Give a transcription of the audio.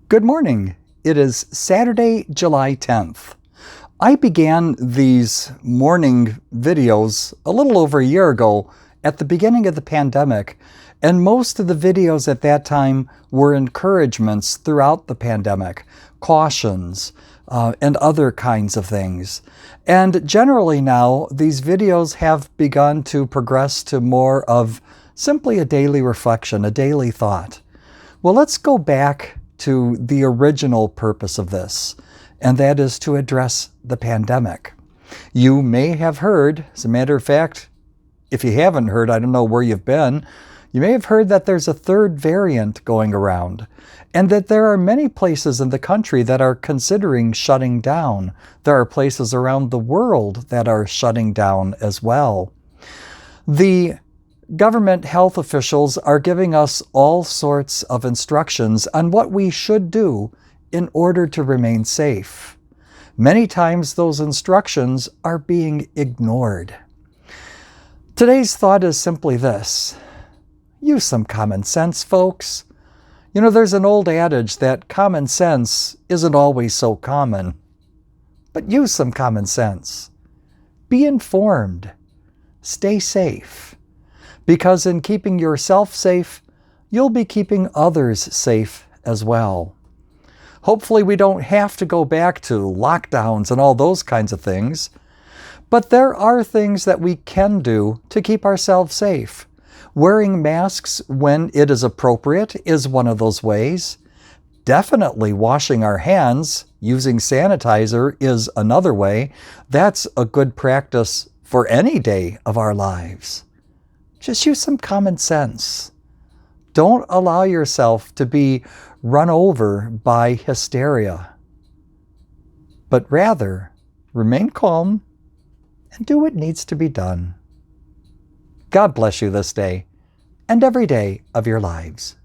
Good morning. It is Saturday, July 10th. I began these morning videos a little over a year ago at the beginning of the pandemic, and most of the videos at that time were encouragements throughout the pandemic, cautions, and other kinds of things. And generally now, these videos have begun to progress to more of simply a daily reflection, a daily thought. Well, let's go back to the original purpose of this, and that is to address the pandemic. You may have heard, as a matter of fact, if you haven't heard, I don't know where you've been, you may have heard that there's a third variant going around, and that there are many places in the country that are considering shutting down. There are places around the world that are shutting down as well. The government health officials are giving us all sorts of instructions on what we should do in order to remain safe. Many times those instructions are being ignored. Today's thought is simply this: use some common sense, folks. You know, there's an old adage that common sense isn't always so common. But use some common sense. Be informed. Stay safe. Because in keeping yourself safe, you'll be keeping others safe as well. Hopefully we don't have to go back to lockdowns and all those kinds of things. But there are things that we can do to keep ourselves safe. Wearing masks when it is appropriate is one of those ways. Definitely washing our hands using sanitizer is another way. That's a good practice for any day of our lives. Just use some common sense. Don't allow yourself to be run over by hysteria, but rather remain calm and do what needs to be done. God bless you this day and every day of your lives.